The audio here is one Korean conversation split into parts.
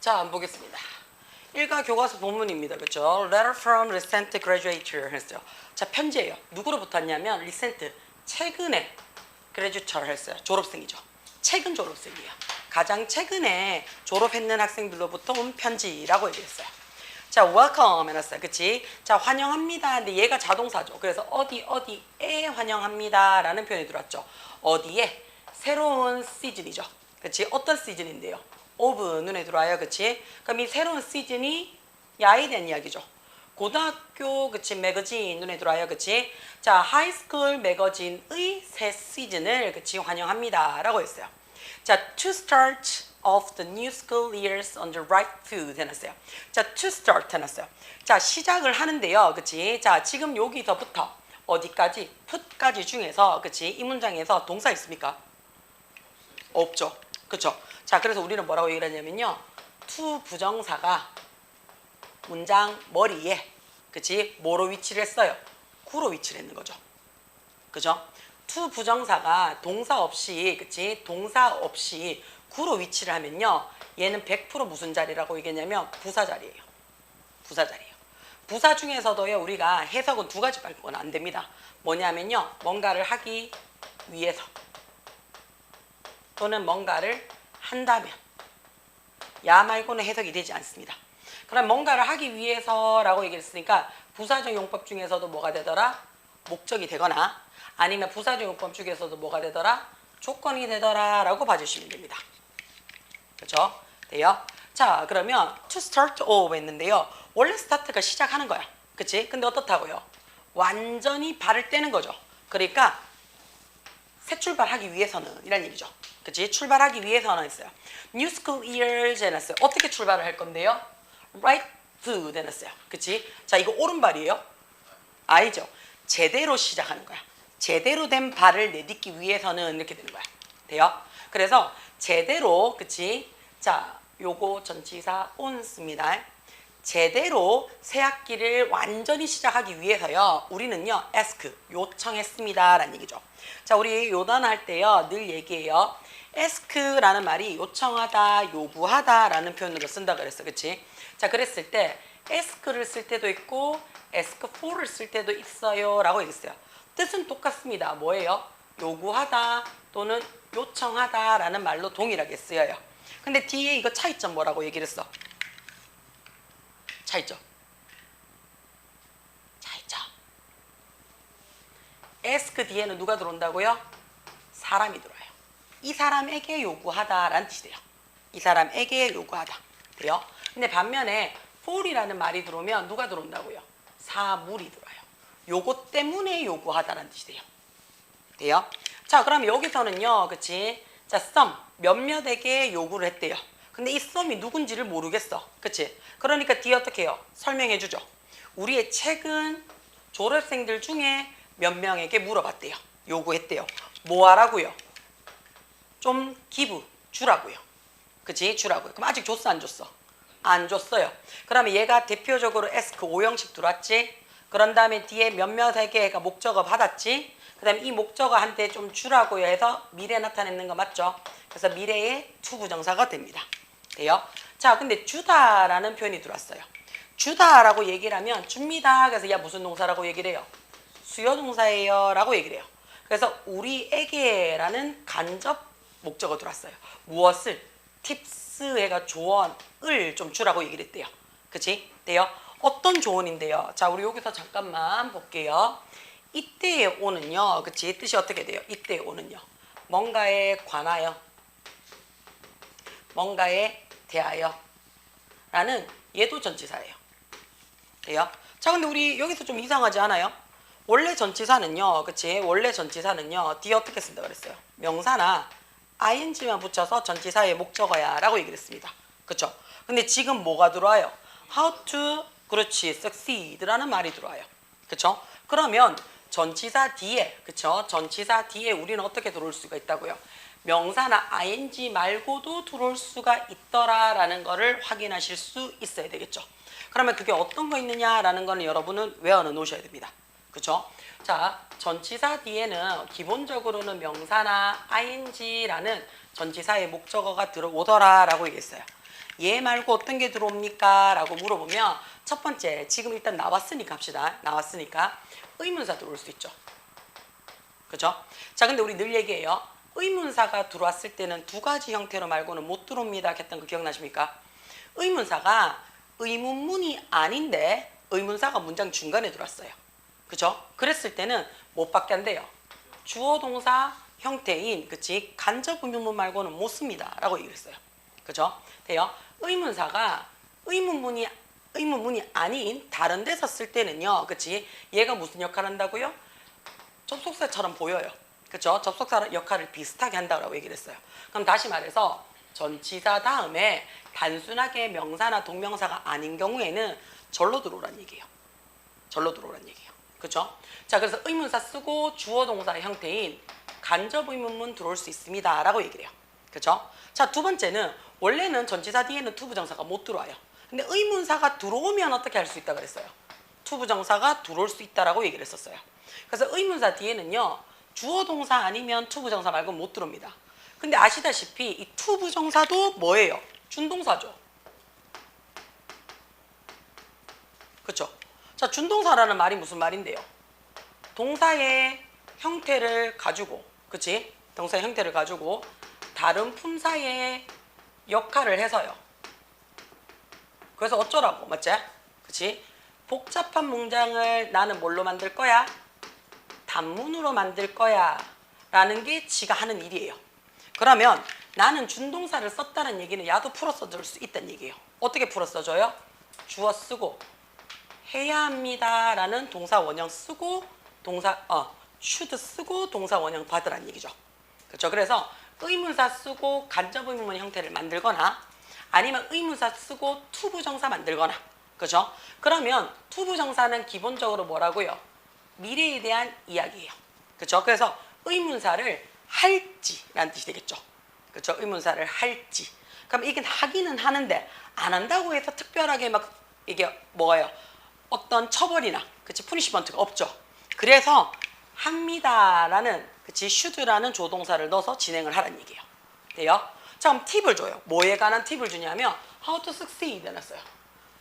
자, 한번 보겠습니다. 일가 교과서 본문입니다. 그렇죠? Letter from recent graduate 했어요. 자, 편지예요. 누구로부터 왔냐면 recent, 최근에 graduate 했어요. 졸업생이죠. 최근 졸업생이에요. 가장 최근에 졸업했는 학생들로부터 온 편지라고 얘기했어요. 자, welcome 해놨어요. 그치? 자, 환영합니다. 근데 얘가 자동사죠. 그래서 어디에 환영합니다 라는 표현이 들어왔죠. 어디에? 새로운 시즌이죠. 그치? 어떤 시즌인데요? of 눈에 들어와요. 그치? 그럼 이 새로운 시즌이 야에 대한 이야기죠. 고등학교, 그치? 매거진 눈에 들어와요. 그치? 자, 하이스쿨 매거진의 새 시즌을, 그치? 환영합니다 라고 했어요. 자, to start of the new school years on the right foot 해놨어요. 자, to start 해놨어요. 자, 시작을 하는데요. 그치? 자, 지금 여기서부터 어디까지? put까지 중에서, 그치? 이 문장에서 동사 있습니까? 없죠. 그쵸? 자, 그래서 우리는 뭐라고 얘기를 하냐면요. to 부정사가 문장 머리에, 그치? 뭐로 위치를 했어요? 구로 위치를 했는 거죠. 그죠? to 부정사가 동사 없이, 그치? 동사 없이 구로 위치를 하면요. 얘는 100% 무슨 자리라고 얘기했냐면 부사 자리예요. 부사 자리예요. 부사 중에서도요. 우리가 해석은 두 가지 말고는 안 됩니다. 뭐냐면요. 뭔가를 하기 위해서 또는 뭔가를 한다면 야 말고는 해석이 되지 않습니다. 그럼 뭔가를 하기 위해서라고 얘기했으니까 부사적 용법 중에서도 뭐가 되더라? 목적이 되거나 아니면 부사적 용법 중에서도 뭐가 되더라? 조건이 되더라 라고 봐주시면 됩니다. 그렇죠? 돼요? 자, 그러면 to start off 했는데요. 원래 start가 시작하는 거야. 그치? 근데 어떻다고요? 완전히 발을 떼는 거죠. 그러니까 새 출발하기 위해서는 이란 얘기죠. 그치? 출발하기 위해서는 했어요. New school years 해놨어요. 어떻게 출발을 할 건데요? Right foot 해놨어요. 그치? 자, 이거 오른발이에요? 아니죠. 제대로 시작하는 거야. 제대로 된 발을 내딛기 위해서는 이렇게 되는 거야. 돼요? 그래서 제대로, 그치? 자, 요거 전치사 on 씁니다. 제대로 새 학기를 완전히 시작하기 위해서요. 우리는요, ask, 요청했습니다. 라는 얘기죠. 자, 우리 요 단어 할 때요, 늘 얘기해요. ask라는 말이 요청하다, 요구하다 라는 표현으로 쓴다 그랬어. 그치? 자, 그랬을 때 ask를 쓸 때도 있고 ask for를 쓸 때도 있어요. 라고 얘기했어요. 뜻은 똑같습니다. 뭐예요? 요구하다 또는 요청하다 라는 말로 동일하게 쓰여요. 근데 뒤에 이거 차이점 뭐라고 얘기를 했어? 차이점. ask 뒤에는 누가 들어온다고요? 사람이 들어와요. 이 사람에게 요구하다라는 뜻이 돼요. 이 사람에게 요구하다. 돼요? 근데 반면에 for이라는 말이 들어오면 누가 들어온다고요? 사물이 들어와요. 요거 때문에 요구하다라는 뜻이 돼요. 돼요? 자, 그럼 여기서는요. 그치? 자, some, 몇몇에게 요구를 했대요. 근데 이 some이 누군지를 모르겠어. 그치? 그러니까 뒤에 어떻게 해요? 설명해 주죠. 우리의 최근 졸업생들 중에 몇 명에게 물어봤대요. 요구했대요. 뭐 하라고요? 좀 give, 주라고요. 그치? 주라고요. 그럼 아직 줬어, 안 줬어? 안 줬어요. 그러면 얘가 대표적으로 ask 5형식 들어왔지? 그런 다음에 뒤에 몇몇에게가 목적어 받았지? 그 다음에 이 목적어한테 좀 주라고요 해서 미래 나타내는 거 맞죠? 그래서 미래의 to 부정사가 됩니다. 돼요? 자, 근데 주다라는 표현이 들어왔어요. 주다라고 얘기를 하면 줍니다. 그래서 야 무슨 동사라고 얘기를 해요? 수요 동사예요 라고 얘기를 해요. 그래서 우리에게라는 간접 목적어 들어왔어요. 무엇을? 팁스 해가 조언을 좀 주라고 얘기를 했대요. 그치? 돼요? 어떤 조언인데요? 자, 우리 여기서 잠깐만 볼게요. 이때에 오는요. 그치? 뜻이 어떻게 돼요? 이때에 오는요. 뭔가에 관하여, 뭔가에 대하여 라는 얘도 전치사예요. 돼요? 자, 근데 우리 여기서 좀 이상하지 않아요? 원래 전치사는요. 그치? 원래 전치사는요. 뒤에 어떻게 쓴다 그랬어요? 명사나 ing만 붙여서 전치사의 목적어야 라고 얘기를 했습니다. 그쵸? 근데 지금 뭐가 들어와요? How to, 그렇지, succeed 라는 말이 들어와요. 그쵸? 그러면 전치사 뒤에, 그쵸? 전치사 뒤에 우리는 어떻게 들어올 수가 있다고요? 명사나 ing 말고도 들어올 수가 있더라라는 거를 확인하실 수 있어야 되겠죠. 그러면 그게 어떤 거 있느냐라는 거는 여러분은 외워 놓으셔야 됩니다. 그쵸? 자, 전치사 뒤에는 기본적으로는 명사나 ing라는 전치사의 목적어가 들어오더라라고 얘기했어요. 얘 말고 어떤 게 들어옵니까? 라고 물어보면 첫 번째, 지금 일단 나왔으니까 합시다. 나왔으니까 의문사 들어올 수 있죠. 그죠? 자, 근데 우리 늘 얘기해요. 의문사가 들어왔을 때는 두 가지 형태로 말고는 못 들어옵니다. 했던 거 기억나십니까? 의문사가 의문문이 아닌데 의문사가 문장 중간에 들어왔어요. 그죠? 그랬을 때는 뭐밖에 안 돼요? 주어 동사 형태인 그치 간접 의문문 말고는 못 씁니다. 라고 얘기를 했어요. 그죠? 돼요? 의문사가 의문문이 아닌 다른 데서 쓸 때는요. 그치? 얘가 무슨 역할을 한다고요? 접속사처럼 보여요. 그렇죠? 접속사 역할을 비슷하게 한다고 얘기를 했어요. 그럼 다시 말해서 전치사 다음에 단순하게 명사나 동명사가 아닌 경우에는 절로 들어오란 얘기예요. 절로 들어오란 얘기예요. 그렇죠? 자, 그래서 의문사 쓰고 주어 동사의 형태인 간접 의문문 들어올 수 있습니다. 라고 얘기를 해요. 그렇죠? 자, 두 번째는 원래는 전치사 뒤에는 투부정사가 못 들어와요. 근데 의문사가 들어오면 어떻게 할 수 있다 그랬어요? 투부정사가 들어올 수 있다라고 얘기를 했었어요. 그래서 의문사 뒤에는요. 주어 동사 아니면 투부정사 말고 못 들어옵니다. 근데 아시다시피 이 투부정사도 뭐예요? 준동사죠. 그렇죠? 자, 준동사라는 말이 무슨 말인데요? 동사의 형태를 가지고, 그치? 동사의 형태를 가지고 다른 품사의 역할을 해서요. 그래서 어쩌라고, 맞지? 그치? 복잡한 문장을 나는 뭘로 만들 거야? 단문으로 만들 거야 라는 게 지가 하는 일이에요. 그러면 나는 준동사를 썼다는 얘기는 야도 풀어 써줄 수 있다는 얘기예요. 어떻게 풀어 써줘요? 주어 쓰고 해야 합니다 라는 동사 원형 쓰고 should 쓰고 동사 원형 받으라는 얘기죠. 그렇죠? 그래서 의문사 쓰고 간접 의문문 형태를 만들거나 아니면 의문사 쓰고 투부정사 만들거나 그죠? 그러면 투부정사는 기본적으로 뭐라고요? 미래에 대한 이야기예요. 그렇죠? 그래서 의문사를 할지라는 뜻이 되겠죠. 그렇죠? 의문사를 할지. 그럼 이게 하기는 하는데 안 한다고 해서 특별하게 막 이게 뭐예요? 어떤 처벌이나 그치 푸니시먼트가 없죠. 그래서 합니다라는 그치 should라는 조동사를 넣어서 진행을 하라는 얘기예요. 돼요? 자, 그럼 팁을 줘요. 뭐에 관한 팁을 주냐면 how to succeed 해놨어요.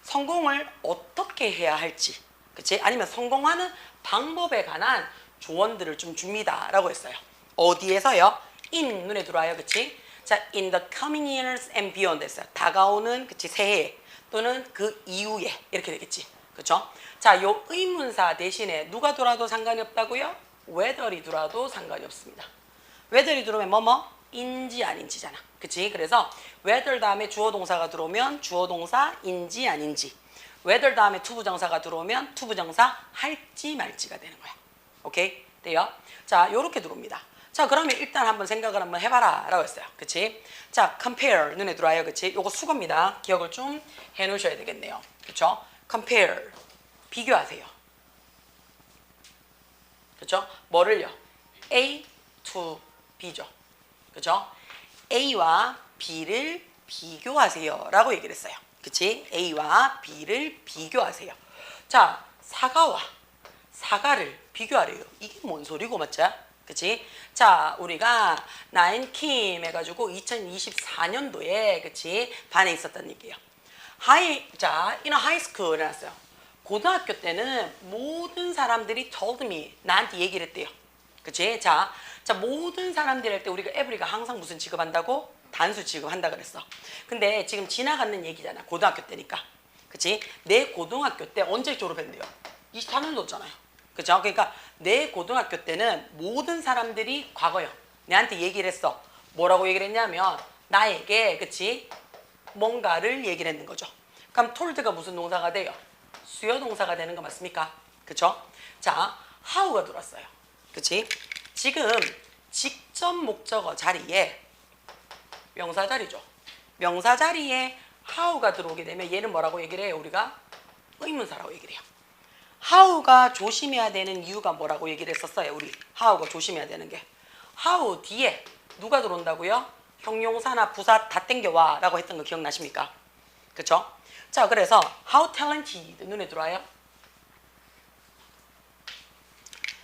성공을 어떻게 해야 할지. 그치? 아니면 성공하는 방법에 관한 조언들을 좀 줍니다. 라고 했어요. 어디에서요? in 눈에 들어와요. 그치? 자, in the coming years and beyond 했어요. 다가오는 그치 새해 또는 그 이후에 이렇게 되겠지. 그쵸? 자, 요 의문사 대신에 누가 들어와도 상관이 없다고요? whether이 들어와도 상관이 없습니다. whether이 들어오면 뭐뭐? 인지 아닌지잖아. 그치? 그래서 whether 다음에 주어 동사가 들어오면 주어 동사 인지 아닌지 whether 다음에 투부정사가 들어오면 투부정사 할지 말지가 되는 거야. 오케이? 돼요? 자, 요렇게 들어옵니다. 자, 그러면 일단 한번 생각을 한번 해봐라 라고 했어요. 그치? 자, compare 눈에 들어와요. 그치? 요거 수거입니다. 기억을 좀 해놓으셔야 되겠네요. 그쵸? compare 비교하세요. 그쵸? 뭐를요? A to B죠. 그죠? A와 B를 비교하세요 라고 얘기를 했어요. 그치? A와 B를 비교하세요. 자, 사과를 비교하래요. 이게 뭔 소리고 맞지? 그치? 자, 우리가 나인킴 해가지고 2024년도에 그치? 반에 있었던 얘기예요. 자, in a high school 해놨어요. 고등학교 때는 모든 사람들이 told me 나한테 얘기를 했대요. 그치? 자, 모든 사람들이 할 때 우리가 every가 항상 무슨 취급한다고? 단수 취급한다 그랬어. 근데 지금 지나가는 얘기잖아. 고등학교 때니까. 그치? 내 고등학교 때 언제 졸업했는데요? 24년도잖아요. 그죠? 그러니까 내 고등학교 때는 모든 사람들이 과거요. 내한테 얘기를 했어. 뭐라고 얘기를 했냐면 나에게 그치? 뭔가를 얘기를 했는 거죠. 그럼 told가 무슨 동사가 돼요? 수요 동사가 되는 거 맞습니까? 그쵸? 자, how가 들어왔어요. 그치? 지금 직접 목적어 자리에 명사 자리죠. 명사 자리에 how가 들어오게 되면 얘는 뭐라고 얘기를 해요? 우리가 의문사라고 얘기를 해요. how가 조심해야 되는 이유가 뭐라고 얘기를 했었어요? 우리 how가 조심해야 되는 게 how 뒤에 누가 들어온다고요? 형용사나 부사 다 땡겨와 라고 했던 거 기억나십니까? 그쵸? 자, 그래서 how talented 눈에 들어와요?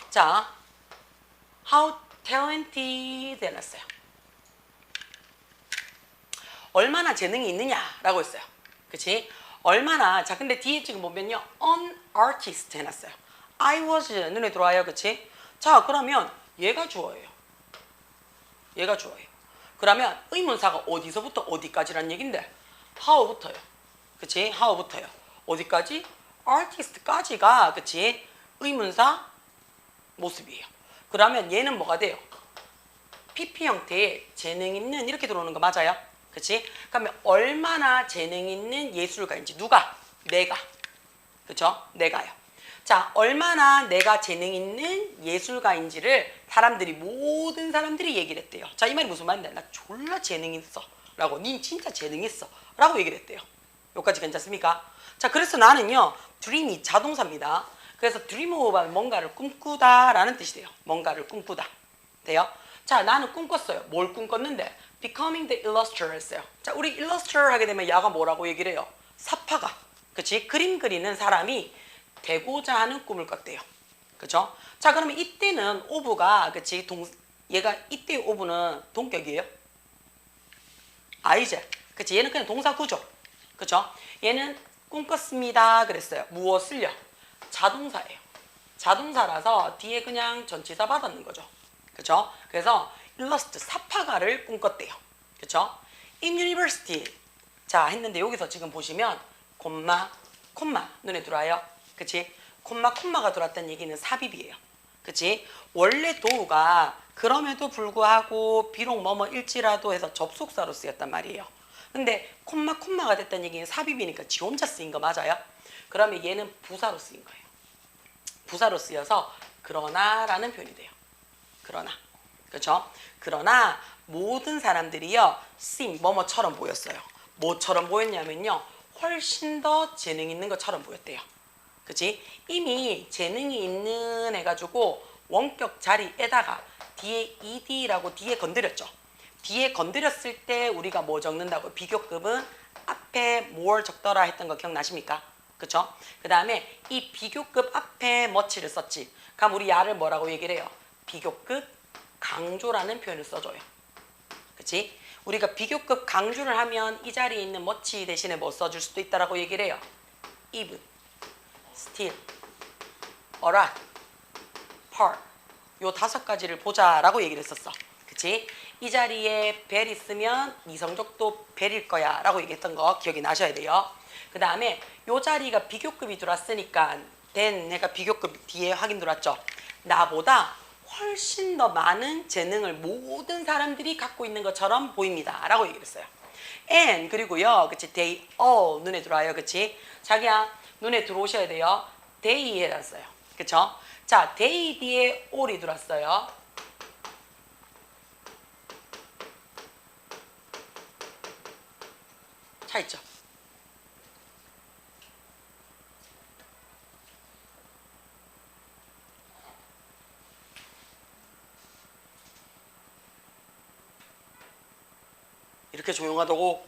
자, how talented 해놨어요. 얼마나 재능이 있느냐라고 했어요. 그치? 얼마나. 자, 근데 뒤에 지금 보면요. an artist 해놨어요. I was 눈에 들어와요. 그치? 자, 그러면 얘가 주어예요. 얘가 주어예요. 그러면 의문사가 어디서부터 어디까지란 얘긴데 how부터요. 그치? how부터요. 어디까지? artist까지가 그치? 의문사 모습이에요. 그러면 얘는 뭐가 돼요? PP 형태의 재능 있는 이렇게 들어오는 거 맞아요? 그치? 그러면 얼마나 재능 있는 예술가인지 누가? 내가. 그쵸? 내가요. 자, 얼마나 내가 재능 있는 예술가인지를 사람들이 모든 사람들이 얘기를 했대요. 자, 이 말이 무슨 말인데? 나 졸라 재능 있어 라고. 닌 진짜 재능 있어 라고 얘기를 했대요. 여기까지 괜찮습니까? 자, 그래서 나는요 dream이 자동사입니다. 그래서 dream of 하면 뭔가를 꿈꾸다 라는 뜻이 돼요. 뭔가를 꿈꾸다 돼요. 자, 나는 꿈꿨어요. 뭘 꿈꿨는데? becoming the illustrator 했어요. 자, 우리 illustrator 하게 되면 야가 뭐라고 얘기를 해요? 사파가. 그치? 그림 그리는 사람이 되고자 하는 꿈을 꿨대요. 그죠? 자, 그러면 이때는 of가 그치? 얘가 이때 of는 동격이에요. 아이제. 그치? 얘는 그냥 동사 구조. 그죠? 얘는 꿈꿨습니다 그랬어요. 무엇을요? 자동사예요. 자동사라서 뒤에 그냥 전치사 받았는 거죠. 그죠? 그래서 일러스트 사파가를 꿈꿨대요. 그쵸? in university. 자, 했는데 여기서 지금 보시면 콤마 눈에 들어와요. 그치? 콤마가 들어왔다는 얘기는 삽입이에요. 그치? 원래 도우가 그럼에도 불구하고 비록 뭐뭐일지라도 해서 접속사로 쓰였단 말이에요. 근데 콤마가 됐다는 얘기는 삽입이니까 지 혼자 쓰인 거 맞아요? 그러면 얘는 부사로 쓰인 거예요. 부사로 쓰여서 그러나라는 표현이 돼요. 그러나. 그렇죠? 그러나 모든 사람들이요 뭐뭐처럼 보였어요. 뭐처럼 보였냐면요 훨씬 더 재능 있는 것처럼 보였대요. 그치? 이미 재능이 있는 해가지고 원격 자리에다가 뒤에 ed라고 뒤에 건드렸죠. 뒤에 건드렸을 때 우리가 뭐 적는다고? 비교급은 앞에 뭘 적더라 했던 거 기억나십니까? 그쵸? 그 다음에 이 비교급 앞에 뭐치를 썼지. 그럼 우리 야를 뭐라고 얘기를 해요? 비교급 강조라는 표현을 써줘요. 그치? 우리가 비교급 강조를 하면 이 자리에 있는 뭐치 대신에 뭐 써줄 수도 있다라고 얘기를 해요. even, still, alright, par. 요 5가지를 보자라고 얘기를 했었어. 그치? 이 자리에 벨 있으면 이성적도 벨일 거야 라고 얘기했던 거 기억이 나셔야 돼요. 그 다음에 요 자리가 비교급이 들어왔으니까 내가 비교급 뒤에 확인 들어왔죠. 나보다 훨씬 더 많은 재능을 모든 사람들이 갖고 있는 것처럼 보입니다 라고 얘기를 했어요. and 그리고요 그치 they all 눈에 들어와요. 그치? 자기야 눈에 들어오셔야 돼요. they 해놨어요. 그쵸? 자 they 뒤에 all이 들어왔어요. 차 있죠? 이렇게 조용하다고?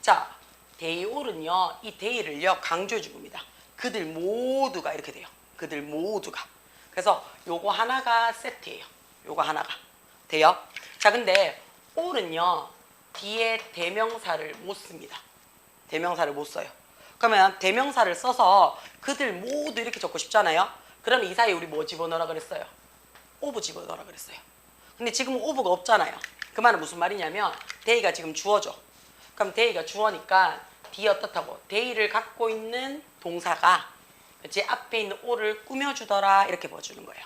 자, 데이올은요, 이 데이를요, 강조해 줍니다. 그들 모두가 이렇게 돼요. 그들 모두가. 그래서 요거 하나가 세트예요. 요거 하나가. 돼요? 자, 근데 올은요, 뒤에 대명사를 못 씁니다. 대명사를 못 써요. 그러면 대명사를 써서 그들 모두 이렇게 적고 싶잖아요. 그러면 이 사이에 우리 뭐 집어넣으라 그랬어요? 오브 집어넣으라 그랬어요. 근데 지금 오브가 없잖아요. 그 말은 무슨 말이냐면 데이가 지금 주어죠. 그럼 데이가 주어니까 뒤에 어떻다고? 데이를 갖고 있는 동사가 그치? 앞에 있는 오를 꾸며주더라 이렇게 보여주는 거예요.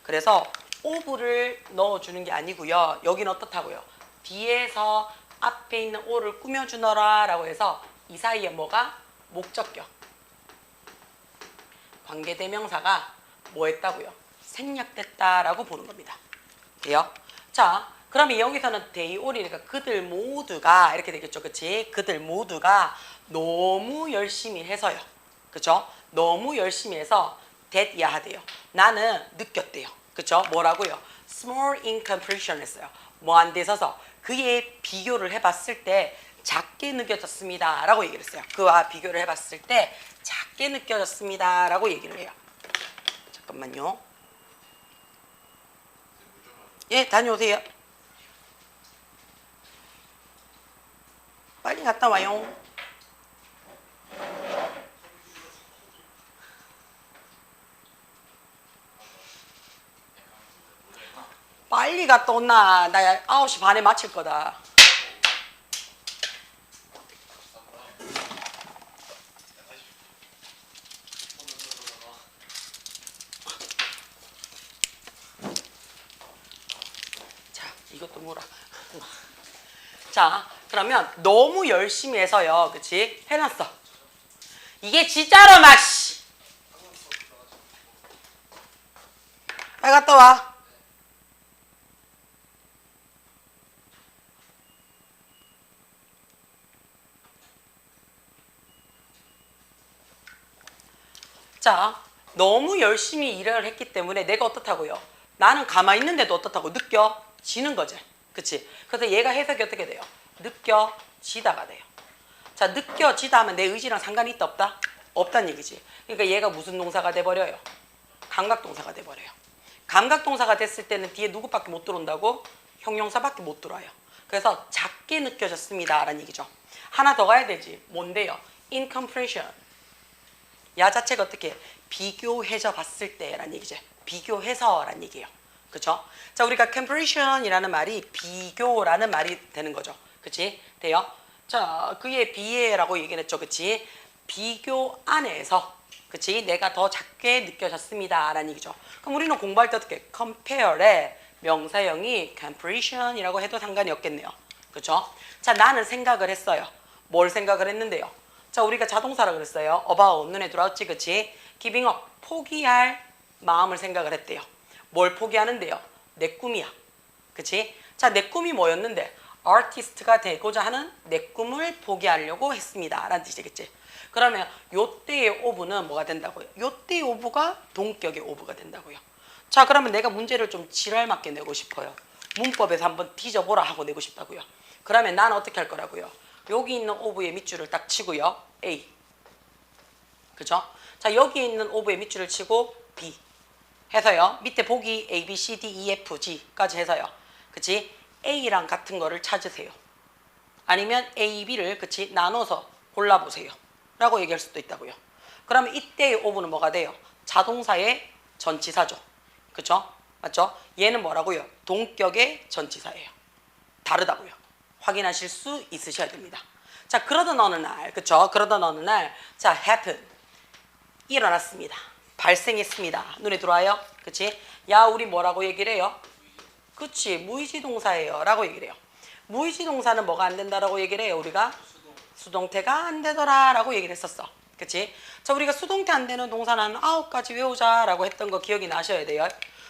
그래서 오브를 넣어주는 게 아니고요. 여기는 어떻다고요? 뒤에서 앞에 있는 오를 꾸며주너라 라고 해서 이 사이에 뭐가? 목적격. 관계대명사가 뭐 했다고요? 생략됐다라고 보는 겁니다. 돼요? 자, 그러면 여기서는 they all이니까 그들 모두가 이렇게 되겠죠. 그치? 그들 모두가 너무 열심히 해서요. 그쵸? 너무 열심히 해서 that 야하대요. 나는 느꼈대요. 그쵸? 뭐라고요? small in comparison 했어요. 뭐 안 돼 있어서 그의 비교를 해봤을 때 작게 느껴졌습니다 라고 얘기를 했어요. 그와 비교를 해봤을 때 작게 느껴졌습니다 라고 얘기를 해요. 잠깐만요. 예, 다녀오세요. 빨리 갔다 와요. 빨리 갔다 온나. 나 9시 반에 마칠 거다. 자, 이것도 뭐라. 자, 그러면 너무 열심히 해서요. 그치? 해놨어. 이게 진짜로 막, 씨. 빨리 갔다 와. 자, 너무 열심히 일을 했기 때문에 내가 어떻다고요? 나는 가만히 있는데도 어떻다고 느껴지는 거지. 그치? 그래서 얘가 해석이 어떻게 돼요? 느껴지다가 돼요. 자, 느껴지다 하면 내 의지랑 상관이 있다 없다? 없다는 얘기지. 그러니까 얘가 무슨 동사가 돼버려요? 감각동사가 돼버려요. 감각동사가 됐을 때는 뒤에 누구밖에 못 들어온다고? 형용사밖에 못 들어와요. 그래서 작게 느껴졌습니다 라는 얘기죠. 하나 더 가야 되지. 뭔데요? In comparison. 야 자체가 어떻게 비교해져 봤을 때라는 얘기죠. 비교해서라는 얘기예요. 그렇죠? 자, 우리가 comparison이라는 말이 비교라는 말이 되는 거죠. 그렇지? 돼요? 자, 그에 비해라고 얘기했죠. 그렇지? 비교 안에서 그렇지? 내가 더 작게 느껴졌습니다라는 얘기죠. 그럼 우리는 공부할 때 어떻게 compare의 명사형이 comparison이라고 해도 상관이 없겠네요. 그렇죠? 자, 나는 생각을 했어요. 뭘 생각을 했는데요? 자, 우리가 자동사라 그랬어요. about 눈에 들어왔지, 그치? giving up 포기할 마음을 생각을 했대요. 뭘 포기하는데요? 내 꿈이야, 그치? 자, 내 꿈이 뭐였는데? 아티스트가 되고자 하는 내 꿈을 포기하려고 했습니다 라는 뜻이겠지. 그러면 요때의 오브는 뭐가 된다고요? 요때의 오브가 동격의 오브가 된다고요. 자, 그러면 내가 문제를 좀 지랄맞게 내고 싶어요. 문법에서 한번 뒤져보라 하고 내고 싶다고요. 그러면 나는 어떻게 할 거라고요? 여기 있는 오브의 밑줄을 딱 치고요. A. 그죠? 자, 여기 있는 오브의 밑줄을 치고 B. 해서요. 밑에 보기 A, B, C, D, E, F, G까지 해서요. 그치? A랑 같은 거를 찾으세요. 아니면 A, B를 그치? 나눠서 골라보세요. 라고 얘기할 수도 있다고요. 그러면 이때의 오브는 뭐가 돼요? 자동사의 전치사죠. 그쵸? 맞죠? 얘는 뭐라고요? 동격의 전치사예요. 다르다고요. 확인하실 수 있으셔야 됩니다. 자, 그러던 어느 날, 그쵸? 그러던 어느 날, 자, happen. 일어났습니다. 발생했습니다. 눈에 들어와요? 그치? 야, 우리 뭐라고 얘기를 해요? 그치, 무의지 동사예요. 라고 얘기를 해요. 무의지 동사는 뭐가 안 된다라고 얘기를 해요? 우리가 수동태가 안 되더라 라고 얘기를 했었어. 그치? 자, 우리가 수동태 안 되는 동사는 9가지 외우자 라고 했던 거 기억이 나셔야 돼요.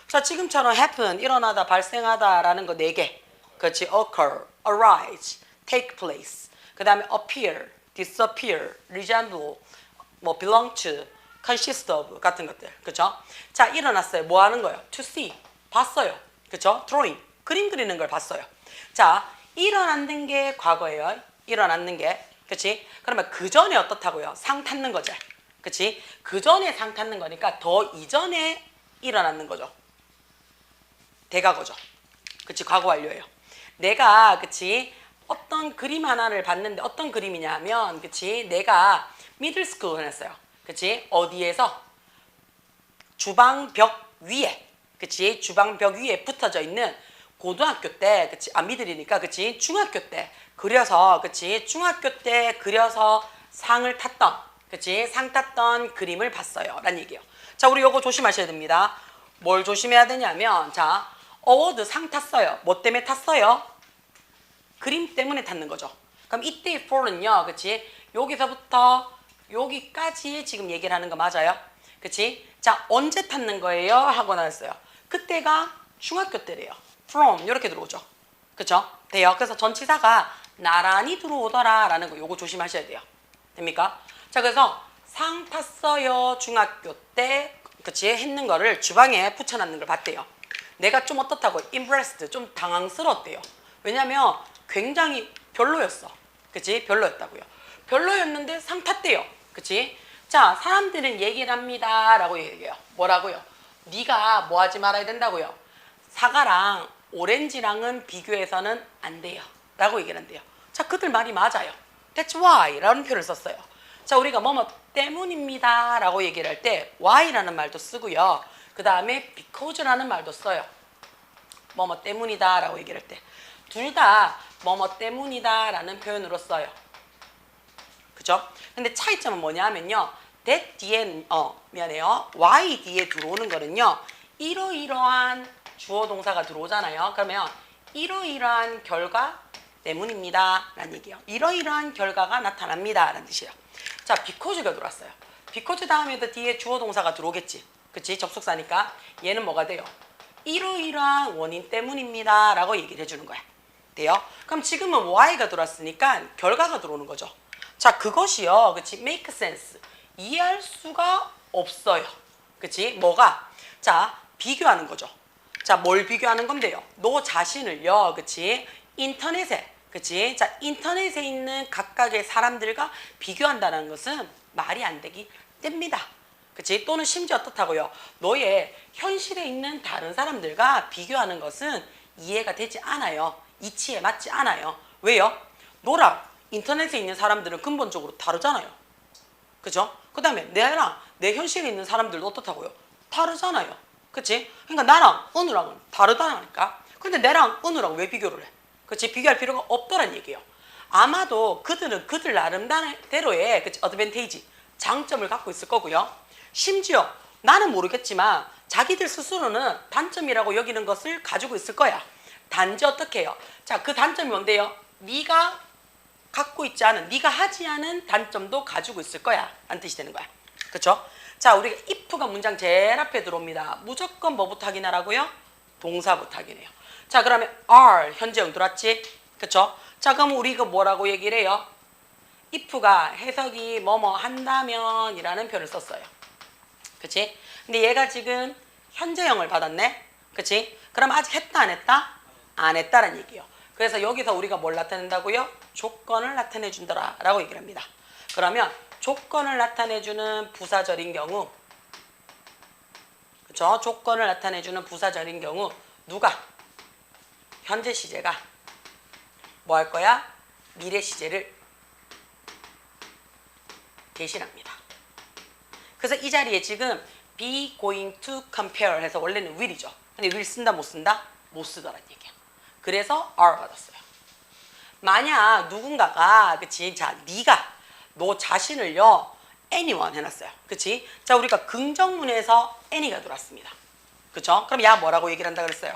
자, 지금처럼 happen, 일어나다, 발생하다 라는 거 4개. 그치? occur, arise, take place. 그 다음에 appear, disappear, resemble, 뭐 belong to, consist of 같은 것들. 그쵸? 자, 일어났어요. 뭐 하는 거예요? to see, 봤어요. 그쵸? drawing, 그림 그리는 걸 봤어요. 자, 일어났는 게 과거예요. 일어났는 게. 그치? 그러면 그 전에 어떻다고요? 상 탔는 거죠. 그치? 그 전에 상 탔는 거니까 더 이전에 일어났는 거죠. 대과거죠. 그치? 과거 완료예요. 내가, 그치? 어떤 그림 하나를 봤는데 어떤 그림이냐 하면, 그치? 내가 미들 스쿨을 했어요. 그치? 어디에서? 주방벽 위에. 그치? 주방벽 위에 붙어져 있는 고등학교 때, 그치? 아, 미들이니까, 그치? 중학교 때 그려서, 그치? 중학교 때 그려서 상을 탔던, 그치? 상 탔던 그림을 봤어요. 라는 얘기예요. 자, 우리 요거 조심하셔야 됩니다. 뭘 조심해야 되냐면, 자, 어워드 상 탔어요. 뭐 때문에 탔어요? 그림 때문에 탔는 거죠. 그럼 이때의 for는요, 그치? 여기서부터 여기까지 지금 얘기를 하는 거 맞아요? 그치? 자, 언제 탔는 거예요? 하고 나왔어요. 그때가 중학교 때래요. from 이렇게 들어오죠. 그쵸? 돼요. 그래서 전치사가 나란히 들어오더라 라는 거 요거 조심하셔야 돼요. 됩니까? 자, 그래서 상 탔어요 중학교 때 그치? 했는 거를 주방에 붙여놨는 걸 봤대요. 내가 좀 어떻다고? impressed, 좀 당황스러웠대요. 왜냐면 굉장히 별로였어. 그치? 별로였다고요. 별로였는데 상 탔대요. 그치? 자, 사람들은 얘기를 합니다 라고 얘기해요. 뭐라고요? 네가 뭐 하지 말아야 된다고요? 사과랑 오렌지랑은 비교해서는 안 돼요 라고 얘기를 한대요. 자, 그들 말이 맞아요. That's why 라는 표현을 썼어요. 자, 우리가 뭐뭐 때문입니다 라고 얘기를 할 때 why라는 말도 쓰고요. 그 다음에 because라는 말도 써요. 뭐뭐 때문이다 라고 얘기를 할 때 둘 다 뭐뭐 때문이다 라는 표현으로 써요. 그죠? 근데 차이점은 뭐냐 하면요. that 뒤에 미안해요. why 뒤에 들어오는 거는요. 이러이러한 주어 동사가 들어오잖아요. 그러면 이러이러한 결과 때문입니다 라는 얘기예요. 이러이러한 결과가 나타납니다 라는 뜻이에요. 자, because가 들어왔어요. because 다음에도 뒤에 주어 동사가 들어오겠지. 그치? 접속사니까 얘는 뭐가 돼요? 이러이러한 원인 때문입니다 라고 얘기를 해주는 거야. 돼요? 그럼 지금은 why가 들어왔으니까 결과가 들어오는 거죠. 자, 그것이요. 그치? make sense. 이해할 수가 없어요. 그치? 뭐가? 자, 비교하는 거죠. 자, 뭘 비교하는 건데요? 너 자신을요. 그치? 인터넷에. 그치? 자, 인터넷에 있는 각각의 사람들과 비교한다는 것은 말이 안 되기 때문이다. 그치? 또는 심지어 어떻다고요? 너의 현실에 있는 다른 사람들과 비교하는 것은 이해가 되지 않아요. 이치에 맞지 않아요. 왜요? 너랑 인터넷에 있는 사람들은 근본적으로 다르잖아요. 그죠? 그 다음에 내랑 내 현실에 있는 사람들도 어떻다고요? 다르잖아요. 그치? 그러니까 나랑 은우랑은 다르다니까. 근데 내랑 은우랑 왜 비교를 해? 그치? 비교할 필요가 없더란 얘기예요. 아마도 그들은 그들 나름대로의 그치? 어드밴테이지, 장점을 갖고 있을 거고요. 심지어 나는 모르겠지만 자기들 스스로는 단점이라고 여기는 것을 가지고 있을 거야. 단지 어떻게 해요? 자, 그 단점이 뭔데요? 네가 갖고 있지 않은, 네가 하지 않은 단점도 가지고 있을 거야 라는 뜻이 되는 거야. 그렇죠? 자, 우리가 if가 문장 제일 앞에 들어옵니다. 무조건 뭐부터 확인하라고요? 동사부터 확인해요. 자, 그러면 are 현재형 들어왔지? 그렇죠? 자, 그럼 우리 이거 뭐라고 얘기를 해요? if가 해석이 뭐뭐 한다면 이라는 표현을 썼어요. 그치? 근데 얘가 지금 현재형을 받았네? 그치? 그럼 아직 했다 안 했다? 안 했다라는 얘기예요. 그래서 여기서 우리가 뭘 나타낸다고요? 조건을 나타내 준다라 라고 얘기를 합니다. 그러면 조건을 나타내주는 부사절인 경우, 그쵸? 조건을 나타내주는 부사절인 경우 누가? 현재 시제가 뭐 할 거야? 미래 시제를 대신합니다. 그래서 이 자리에 지금 be going to compare 해서 원래는 will이죠. 근데 will 쓴다 못 쓴다? 못 쓰더란 얘기야. 그래서 are 받았어요. 만약 누군가가 그치? 자, 네가 너 자신을요 anyone 해놨어요. 그치? 자, 우리가 긍정문에서 any가 들어왔습니다. 그쵸? 그럼 야 뭐라고 얘기를 한다 그랬어요?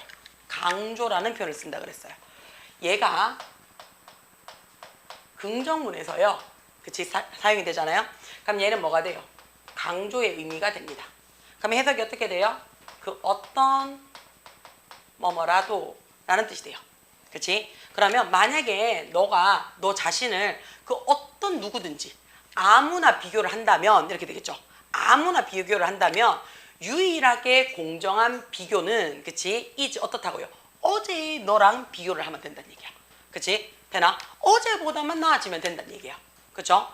강조라는 표현을 쓴다 그랬어요. 얘가 긍정문에서요 그치? 사용이 되잖아요. 그럼 얘는 뭐가 돼요? 강조의 의미가 됩니다. 그럼 해석이 어떻게 돼요? 그 어떤 뭐뭐라도 라는 뜻이 돼요. 그치? 그러면 만약에 너가 너 자신을 그 어떤 누구든지 아무나 비교를 한다면 이렇게 되겠죠. 아무나 비교를 한다면 유일하게 공정한 비교는 그치? 이제 어떻다고요? 어제의 너랑 비교를 하면 된다는 얘기야. 그치? 되나? 어제보다만 나아지면 된다는 얘기야. 그쵸?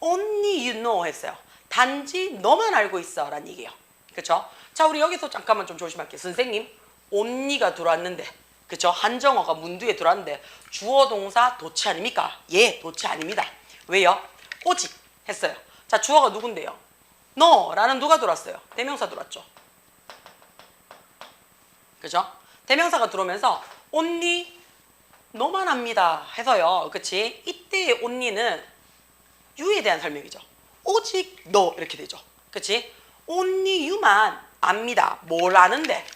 Only you know 했어요. 단지 너만 알고 있어 라는 얘기예요. 그쵸? 자, 우리 여기서 잠깐만 좀 조심할게요. 선생님, only가 들어왔는데 그쵸? 한정어가 문두에 들어왔는데 주어 동사 도치 아닙니까? 예, 도치 아닙니다. 왜요? 오직 했어요. 자, 주어가 누군데요? 너라는 누가 들어왔어요? 대명사 들어왔죠. 그죠? 대명사가 들어오면서 only 너만 압니다 해서요. 그치? 이때의 only는 you에 대한 설명이죠. 오직 너 이렇게 되죠. 그치? only you만 압니다. 뭘 아는데?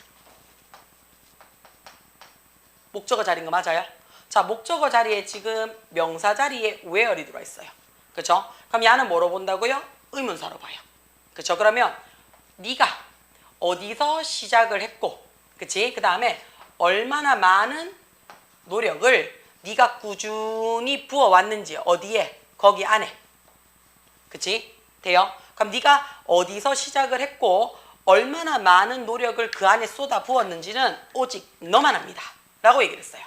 목적어 자리인 거 맞아요? 자, 목적어 자리에 지금 명사 자리에 where이 들어와 있어요. 그쵸? 그럼 야는 뭐로 본다고요? 의문사로 봐요. 그쵸? 그러면 네가 어디서 시작을 했고, 그치? 그 다음에 얼마나 많은 노력을 네가 꾸준히 부어왔는지 어디에? 거기 안에. 그치? 돼요? 그럼 네가 어디서 시작을 했고 얼마나 많은 노력을 그 안에 쏟아 부었는지는 오직 너만 압니다. 라고 얘기를 했어요.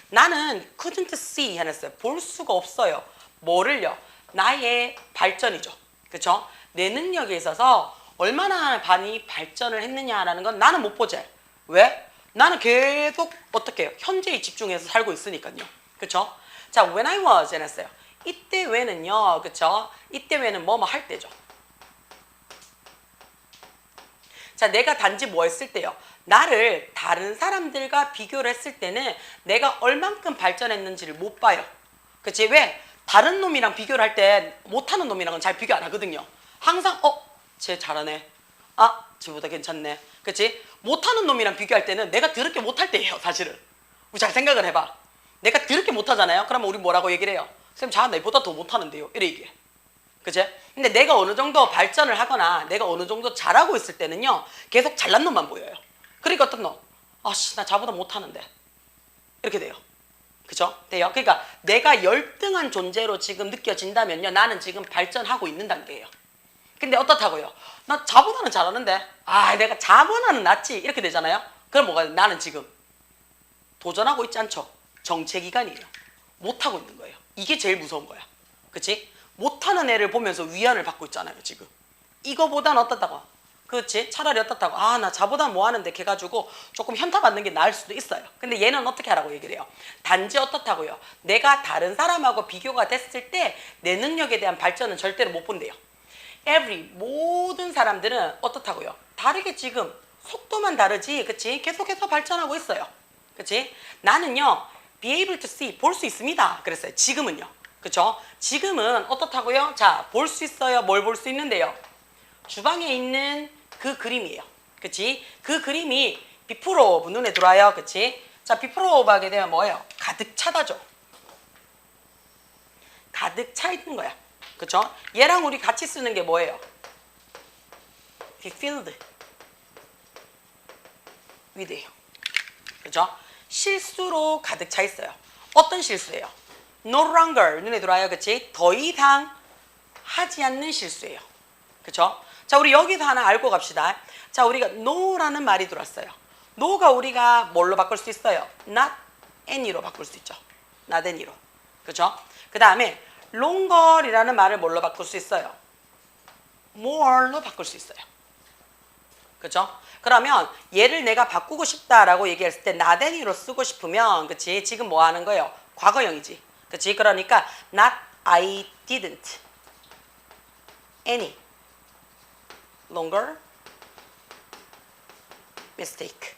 나는 couldn't see 해놨어요. 볼 수가 없어요. 뭐를요? 나의 발전이죠. 그쵸? 내 능력에 있어서 얼마나 많이 발전을 했느냐라는 건 나는 못 보지. 왜? 나는 계속 어떻게 해요? 현재에 집중해서 살고 있으니까요. 그쵸? 자, when I was 해놨어요. 이때 왜는요, 그쵸? 이때 왜는 뭐뭐 할 때죠. 자, 내가 단지 뭐 했을 때요? 나를 다른 사람들과 비교를 했을 때는 내가 얼만큼 발전했는지를 못 봐요. 그치? 왜? 다른 놈이랑 비교를 할 때 못하는 놈이랑은 잘 비교 안 하거든요. 항상 쟤 잘하네. 아, 쟤보다 괜찮네. 그치? 못하는 놈이랑 비교할 때는 내가 더럽게 못할 때예요, 사실은. 우리 잘 생각을 해봐. 내가 더럽게 못하잖아요. 그러면 우리 뭐라고 얘기를 해요? 쌤, 자, 내보다 더 못하는데요. 이래 얘기해. 그치? 근데 내가 어느 정도 발전을 하거나 내가 어느 정도 잘하고 있을 때는요, 계속 잘난 놈만 보여요. 그러니까 어떤 놈? 아씨, 나 자보다 못하는데. 이렇게 돼요. 그죠? 돼요. 그러니까 내가 열등한 존재로 지금 느껴진다면요, 나는 지금 발전하고 있는 단계예요. 근데 어떻다고요? 나 자보다는 잘하는데, 내가 자보다는 낫지. 이렇게 되잖아요. 그럼 뭐가 돼요? 나는 지금 도전하고 있지 않죠? 정체기간이에요. 못하고 있는 거예요. 이게 제일 무서운 거야. 그치? 못하는 애를 보면서 위안을 받고 있잖아요, 지금. 이거보다는 어떻다고? 그렇지? 차라리 어떻다고? 나 자보다 뭐 하는데 걔 가지고 조금 현타 받는 게 나을 수도 있어요. 근데 얘는 어떻게 하라고 얘기를 해요? 단지 어떻다고요? 내가 다른 사람하고 비교가 됐을 때 내 능력에 대한 발전은 절대로 못 본대요. 모든 사람들은 어떻다고요? 다르게 지금 속도만 다르지, 그치? 계속해서 발전하고 있어요. 그치? 나는요, be able to see, 볼 수 있습니다. 그랬어요. 지금은요. 그쵸? 지금은 어떻다고요? 자, 볼 수 있어요. 뭘 볼 수 있는데요? 주방에 있는 그 그림이에요. 그치? 그 그림이 before of 눈에 들어와요. 그치? 자, before of 하게 되면 뭐예요? 가득 차다죠. 가득 차 있는 거야. 그쵸? 얘랑 우리 같이 쓰는 게 뭐예요? be filled with예요. 그죠? 실수로 가득 차 있어요. 어떤 실수예요? no longer 눈에 들어와요. 그치? 더 이상 하지 않는 실수예요. 그쵸? 자, 우리 여기서 하나 알고 갑시다. 자, 우리가 no라는 말이 들어왔어요. no가 우리가 뭘로 바꿀 수 있어요? not any로 바꿀 수 있죠. not any로. 그쵸? 그 다음에 longer이라는 말을 뭘로 바꿀 수 있어요? more로 바꿀 수 있어요. 그쵸? 그러면 얘를 내가 바꾸고 싶다라고 얘기했을 때 not any로 쓰고 싶으면, 그치? 지금 뭐 하는 거예요? 과거형이지. 그치? 그러니까 not I didn't any longer mistake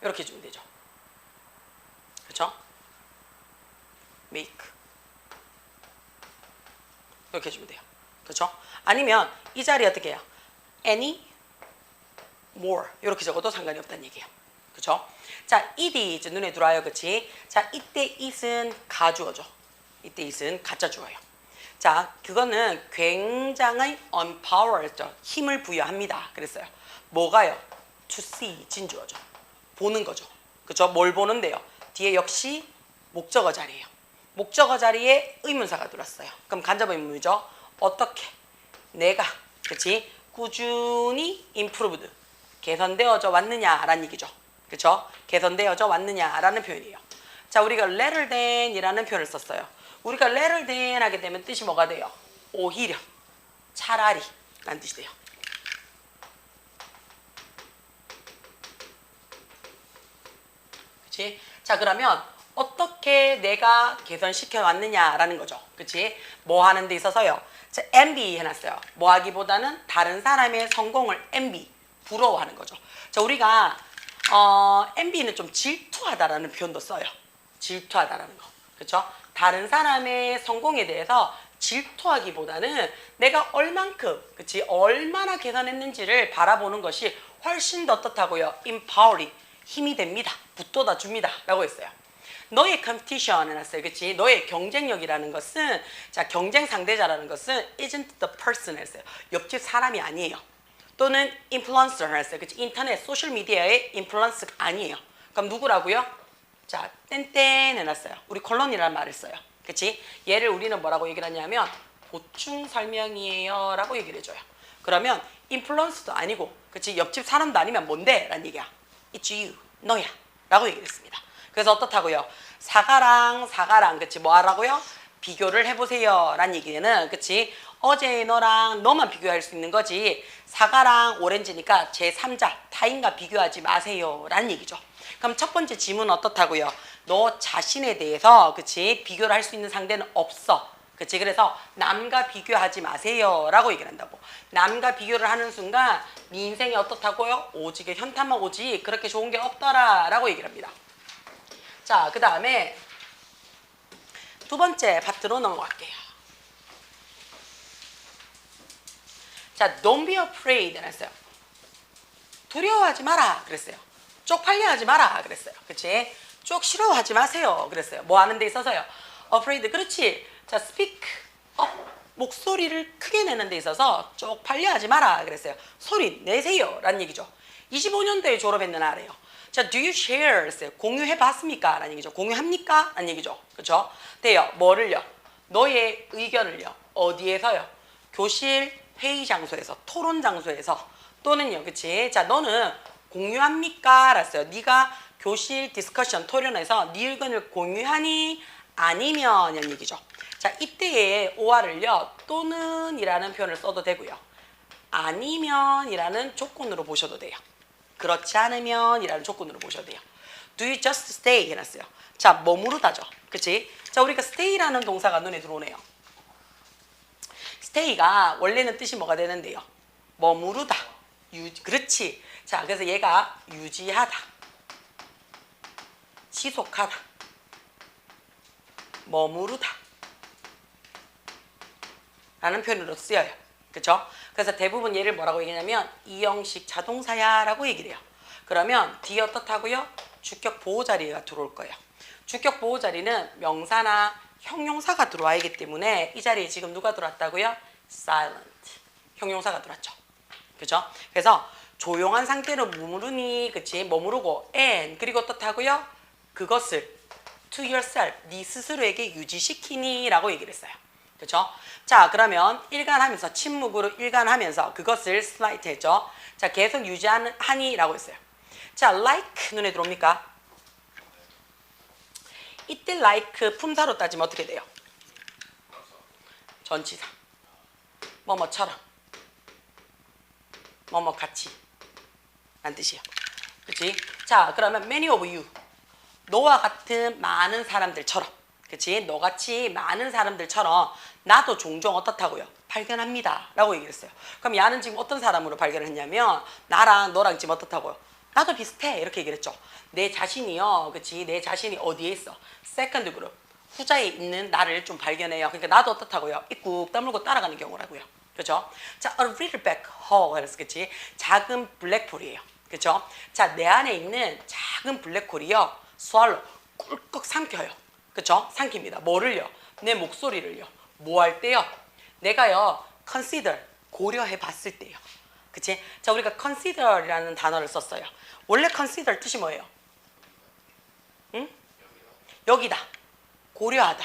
이렇게 해주면 되죠. 그쵸? make 이렇게 해주면 돼요. 그쵸? 아니면 이 자리에 어떻게 해요? any more 이렇게 적어도 상관이 없다는 얘기예요. 그쵸? 자, it is 눈에 들어와요. 그치? 자, 이때 it은 가주어죠. 이때 it은 가짜 주어예요. 자, 그거는 굉장히 empower죠. 힘을 부여합니다. 그랬어요. 뭐가요? to see 진주어죠. 보는 거죠. 그쵸? 뭘 보는데요? 뒤에 역시 목적어 자리예요. 목적어 자리에 의문사가 들어왔어요. 그럼 간접 의문이죠. 어떻게 내가, 그치? 꾸준히 improved 개선되어져 왔느냐라는 얘기죠. 그쵸? 개선되어져 왔느냐라는 표현이에요. 자, 우리가 rather than 이라는 표현을 썼어요. 우리가 rather than 하게 되면 뜻이 뭐가 돼요? 오히려, 차라리 라는 뜻이 돼요. 그치? 자, 그러면 어떻게 내가 개선시켜 왔느냐라는 거죠. 그치? 뭐 하는 데 있어서요? 자, envy 해놨어요. 뭐 하기보다는 다른 사람의 성공을 envy, 부러워하는 거죠. 자, 우리가 envy는 좀 질투하다라는 표현도 써요. 질투하다라는 거. 그쵸? 다른 사람의 성공에 대해서 질투하기보다는 내가 얼만큼, 그치? 얼마나 개선했는지를 바라보는 것이 훨씬 더 어떻다고요? empowering, 힘이 됩니다. 붙돋아 줍니다. 라고 했어요. 너의 competition 해놨어요. 그치? 너의 경쟁력이라는 것은, 자, 경쟁 상대자라는 것은 isn't the person 했어요. 옆집 사람이 아니에요. 또는 influencer 했어요. 그치? 인터넷, 소셜미디어의 influence가 아니에요. 그럼 누구라고요? 자, 땡땡 해놨어요. 우리 콜론이라는 말을 써요. 그치? 얘를 우리는 뭐라고 얘기를 하냐면 보충 설명이에요 라고 얘기를 해줘요. 그러면 influence도 아니고, 그치? 옆집 사람도 아니면 뭔데? 라는 얘기야. It's you, 너야 라고 얘기를 했습니다. 그래서 어떻다고요? 사과랑 그치? 뭐 하라고요? 비교를 해보세요 라는 얘기는, 그치? 어제 너랑 너만 비교할 수 있는 거지 사과랑 오렌지니까 제3자 타인과 비교하지 마세요 라는 얘기죠. 그럼 첫 번째 질문은 어떻다고요? 너 자신에 대해서, 그치? 비교를 할 수 있는 상대는 없어. 그치? 그래서 남과 비교하지 마세요 라고 얘기를 한다고. 남과 비교를 하는 순간 네 인생이 어떻다고요? 오직에 현타만 오지 그렇게 좋은 게 없더라 라고 얘기를 합니다. 자, 그 다음에 두 번째 파트로 넘어갈게요. 자, don't be afraid 했어요. 두려워하지 마라 그랬어요. 쪽팔려 하지 마라 그랬어요. 그치? 쪽 싫어하지 마세요 그랬어요. 뭐 하는 데 있어서요? afraid, 그렇지. 자, speak up, 목소리를 크게 내는 데 있어서 쪽팔려 하지 마라 그랬어요. 소리 내세요 라는 얘기죠. 25년도에 졸업했는 아래요. 자, do you share 했어요. 공유해 봤습니까? 라는 얘기죠. 공유합니까? 라는 얘기죠. 그렇죠? 돼요. 뭐를요? 너의 의견을요. 어디에서요? 교실, 회의 장소에서, 토론 장소에서 또는요. 그치? 자, 너는 공유합니까? 라어요. 네가 교실 디스커션 토론에서 네 의견을 공유하니? 아니면 이런 얘기죠. 자, 이때의 OR을요. 또는 이라는 표현을 써도 되고요. 아니면 이라는 조건으로 보셔도 돼요. 그렇지 않으면 이라는 조건으로 보셔도 돼요. Do you just stay 해놨어요. 자, 머무르다죠. 그치? 자, 우리가 stay라는 동사가 눈에 들어오네요. stay가 원래는 뜻이 뭐가 되는데요? 머무르다. 그렇지. 자, 그래서 얘가 유지하다. 지속하다. 머무르다. 라는 표현으로 쓰여요. 그쵸? 그래서 대부분 얘를 뭐라고 얘기하냐면 이형식 자동사야 라고 얘기를 해요. 그러면 뒤에 어떻다고요? 주격 보호자리가 들어올 거예요. 주격 보호자리는 명사나 형용사가 들어와야 하기 때문에 이 자리에 지금 누가 들어왔다고요? silent. 형용사가 들어왔죠. 그죠? 그래서 조용한 상태로 머무르니, 그치? 머무르고 and 그리고 어떻다고요? 그것을 to yourself, 네 스스로에게 유지시키니 라고 얘기를 했어요. 그렇죠? 자, 그러면 일관하면서 침묵으로 일관하면서 그것을 slight 했죠. 자, 계속 유지하니 라고 했어요. 자, like 눈에 들어옵니까? 이때 like 품사로 따지면 어떻게 돼요? 전치사. 뭐뭐처럼. 뭐뭐 같이. 라는 뜻이에요. 그치? 자, 그러면 many of you. 너와 같은 많은 사람들처럼. 그치? 너같이 많은 사람들처럼 나도 종종 어떻다고요? 발견합니다. 라고 얘기를 했어요. 그럼 야는 지금 어떤 사람으로 발견을 했냐면 나랑 너랑 지금 어떻다고요? 나도 비슷해. 이렇게 얘기를 했죠. 내 자신이요. 그치? 내 자신이 어디에 있어? 세컨드 그룹. 후자에 있는 나를 좀 발견해요. 그러니까 나도 어떻다고요? 입국 다물고 따라가는 경우라고요. 그죠? 자, a little black hole. 그래서 그치? 작은 블랙홀이에요. 그죠? 자, 내 안에 있는 작은 블랙홀이요. swallow. 꿀꺽 삼켜요. 그쵸? 삼킵니다. 뭐를요? 내 목소리를요. 뭐 할 때요? 내가요, consider, 고려해 봤을 때요. 그치? 자, 우리가 consider이라는 단어를 썼어요. 원래 consider 뜻이 뭐예요? 응? 여기다. 고려하다.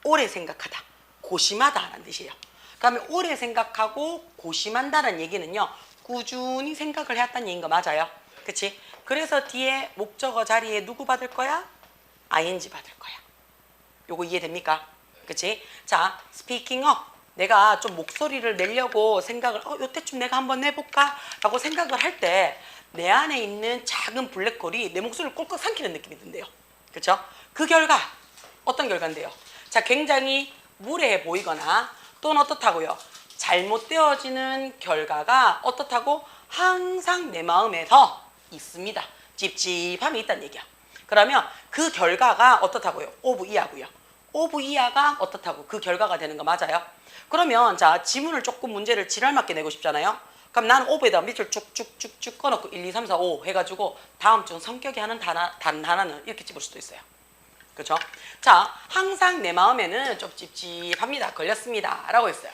오래 생각하다. 고심하다 라는 뜻이에요. 그러면 오래 생각하고 고심한다는 얘기는요, 꾸준히 생각을 해왔다는 얘기인 거 맞아요? 그치? 그래서 뒤에 목적어 자리에 누구 받을 거야? ing 받을 거야. 요거 이해됩니까? 그치? 자, speaking up. 내가 좀 목소리를 내려고 생각을, 요때쯤 내가 한번 해볼까? 라고 생각을 할 때, 내 안에 있는 작은 블랙홀이 내 목소리를 꼴깍 삼키는 느낌이 든대요. 그쵸? 그 결과, 어떤 결과인데요? 자, 굉장히 무례해 보이거나, 또는 어떻다고요? 잘못되어지는 결과가 어떻다고? 항상 내 마음에서 있습니다. 찝찝함이 있다는 얘기야. 그러면 그 결과가 어떻다고요? 오브 이하고요. 오브 이하가 어떻다고? 그 결과가 되는 거 맞아요? 그러면 자, 지문을 조금 문제를 지랄맞게 내고 싶잖아요? 그럼 나는 오브에다 밑줄 쭉쭉쭉쭉 꺼놓고 1, 2, 3, 4, 5 해가지고 다음 중 성격이 하는 단 하나는 이렇게 집을 수도 있어요. 그렇죠? 자, 항상 내 마음에는 좀 찝찝합니다. 걸렸습니다. 라고 했어요.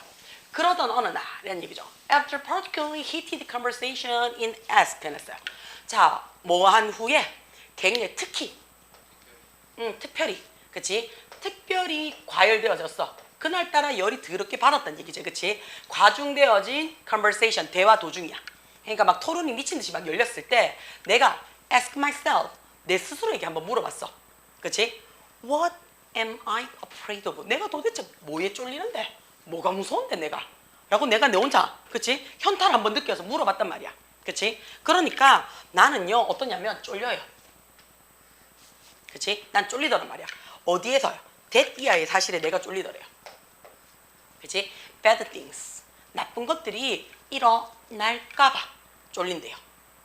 그러던 어느 날 이런 얘기죠. After particularly heated conversation in Aspen 했어요. 자, 뭐 한 후에 굉장히 특별히, 그치? 특별히 과열되어졌어. 그날따라 열이 더럽게 받았다는 얘기죠. 그치? 과중되어진 conversation, 대화 도중이야. 그러니까 막 토론이 미친 듯이 막 열렸을 때 내가 ask myself, 내 스스로에게 한번 물어봤어. 그치? What am I afraid of? 내가 도대체 뭐에 쫄리는데? 뭐가 무서운데 내가? 라고 내가 내 혼자, 그치? 현타를 한번 느껴서 물어봤단 말이야. 그치? 그러니까 나는요, 어떠냐면 쫄려요. 그치? 난 쫄리더란 말이야. 어디에서요? that 이하의 사실에 내가 쫄리더래요. 그치? bad things. 나쁜 것들이 일어날까봐 쫄린대요.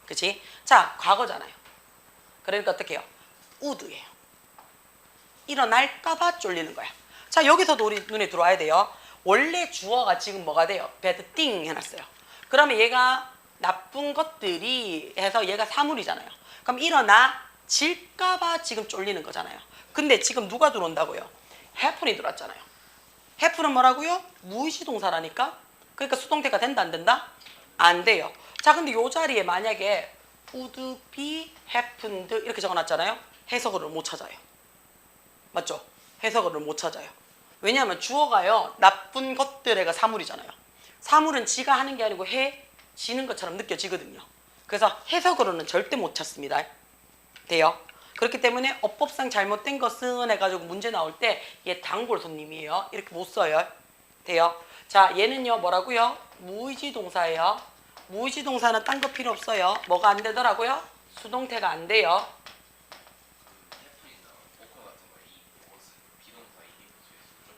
그치? 자, 과거잖아요. 그러니까 어떻게 해요? would예요. 일어날까봐 쫄리는 거야. 자, 여기서도 우리 눈에 들어와야 돼요. 원래 주어가 지금 뭐가 돼요? bad thing 해놨어요. 그러면 얘가 나쁜 것들이 해서 얘가 사물이잖아요. 그럼 일어나질까봐 지금 쫄리는 거잖아요. 근데 지금 누가 들어온다고요? happen이 들어왔잖아요. happen은 뭐라고요? 무의시 동사라니까? 그러니까 수동태가 된다 안 된다? 안 돼요. 자, 근데 요 자리에 만약에 would be happened 이렇게 적어놨잖아요. 해석어를 못 찾아요. 맞죠? 해석어를 못 찾아요. 왜냐하면 주어가요. 나쁜 것들에가 사물이잖아요. 사물은 지가 하는 게 아니고 해지는 것처럼 느껴지거든요. 그래서 해석으로는 절대 못 찾습니다. 돼요? 그렇기 때문에 어법상 잘못된 것은 해가지고 문제 나올 때 얘 단골 손님이에요. 이렇게 못 써요. 돼요? 자, 얘는요 뭐라고요? 무의지 동사예요. 무의지 동사는 딴 거 필요 없어요. 뭐가 안 되더라고요? 수동태가 안 돼요.